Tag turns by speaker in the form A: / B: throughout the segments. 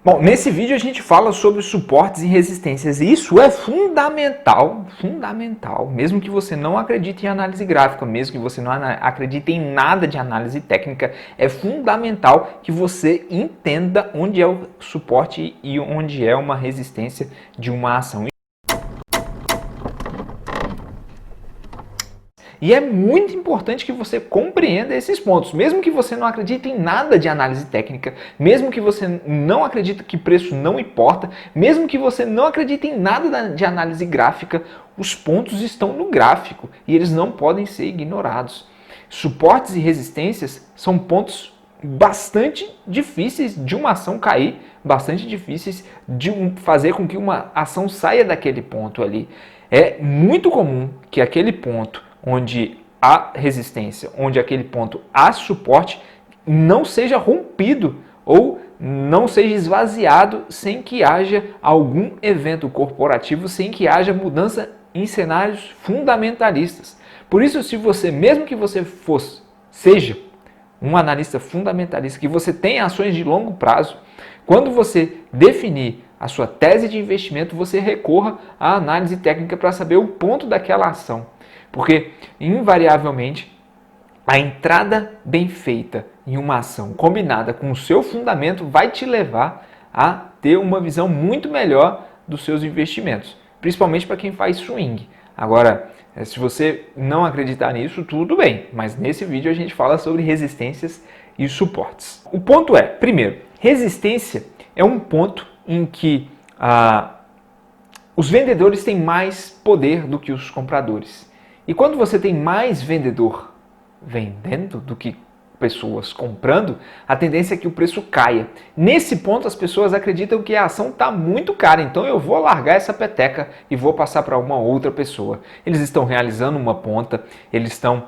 A: Bom, nesse vídeo a gente fala sobre suportes e resistências e isso é fundamental, mesmo que você não acredite em análise gráfica, mesmo que você não acredite em nada de análise técnica, é fundamental que você entenda onde é o suporte e onde é uma resistência de uma ação. E é muito importante que você compreenda esses pontos, mesmo que você não acredite em nada de análise técnica, mesmo que você não acredite que preço não importa, mesmo que você não acredite em nada de análise gráfica, os pontos estão no gráfico e eles não podem ser ignorados. Suportes e resistências são pontos bastante difíceis de uma ação cair, bastante difíceis de fazer com que uma ação saia daquele ponto ali. É muito comum que aquele ponto onde há resistência, onde aquele ponto há suporte, não seja rompido ou não seja esvaziado sem que haja algum evento corporativo, sem que haja mudança em cenários fundamentalistas. Por isso, se você, mesmo que você seja um analista fundamentalista, que você tenha ações de longo prazo, quando você definir a sua tese de investimento, você recorra à análise técnica para saber o ponto daquela ação. Porque, invariavelmente, a entrada bem feita em uma ação combinada com o seu fundamento vai te levar a ter uma visão muito melhor dos seus investimentos, principalmente para quem faz swing. Agora, se você não acreditar nisso, tudo bem, mas nesse vídeo a gente fala sobre resistências e suportes. O ponto é, primeiro, resistência é um ponto em que os vendedores têm mais poder do que os compradores. E quando você tem mais vendedor vendendo do que pessoas comprando, a tendência é que o preço caia. Nesse ponto, as pessoas acreditam que a ação está muito cara, então eu vou largar essa peteca e vou passar para uma outra pessoa. Eles estão realizando uma ponta, eles estão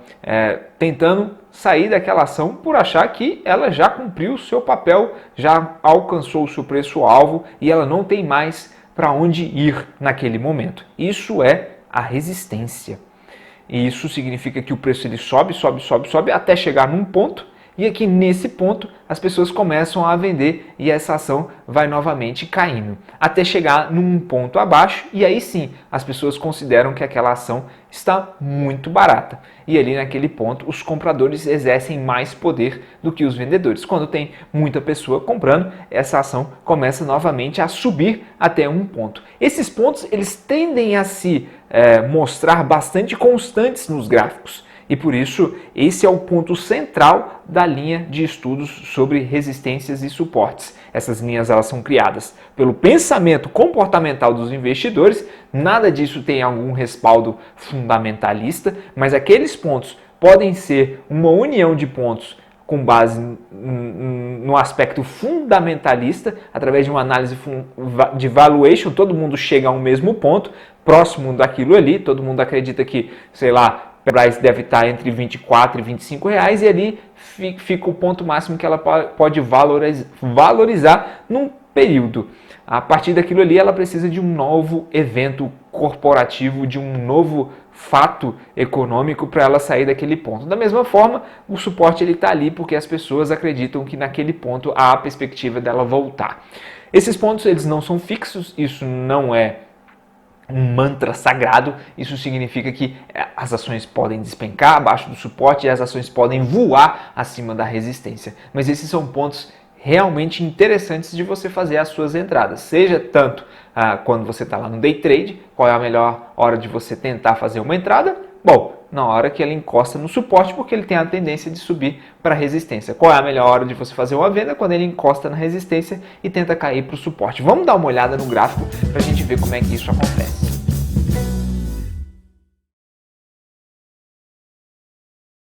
A: tentando sair daquela ação por achar que ela já cumpriu o seu papel, já alcançou o seu preço-alvo e ela não tem mais para onde ir naquele momento. Isso é a resistência. E isso significa que o preço ele sobe até chegar num ponto e aqui nesse ponto as pessoas começam a vender e essa ação vai novamente caindo até chegar num ponto abaixo e aí sim as pessoas consideram que aquela ação está muito barata e ali naquele ponto os compradores exercem mais poder do que os vendedores. Quando tem muita pessoa comprando, essa ação começa novamente a subir até um ponto. Esses pontos eles tendem a se mostrar bastante constantes nos gráficos. E por isso, esse é o ponto central da linha de estudos sobre resistências e suportes. Essas linhas elas são criadas pelo pensamento comportamental dos investidores, nada disso tem algum respaldo fundamentalista, mas aqueles pontos podem ser uma união de pontos com base no aspecto fundamentalista, através de uma análise de valuation, todo mundo chega a um mesmo ponto, próximo daquilo ali, todo mundo acredita que, sei lá, a Petrobras deve estar entre 24 e 25 reais e ali fica o ponto máximo que ela pode valorizar num período. A partir daquilo ali ela precisa de um novo evento corporativo, de um novo fato econômico para ela sair daquele ponto. Da mesma forma, o suporte ele está ali porque as pessoas acreditam que naquele ponto há a perspectiva dela voltar. Esses pontos eles não são fixos, isso não é um mantra sagrado, isso significa que as ações podem despencar abaixo do suporte e as ações podem voar acima da resistência. Mas esses são pontos realmente interessantes de você fazer as suas entradas, seja tanto quando você está lá no day trade, qual é a melhor hora de você tentar fazer uma entrada? Bom, na hora que ele encosta no suporte, porque ele tem a tendência de subir para a resistência. Qual é a melhor hora de você fazer uma venda? Quando ele encosta na resistência e tenta cair para o suporte. Vamos dar uma olhada no gráfico para a gente ver como é que isso acontece.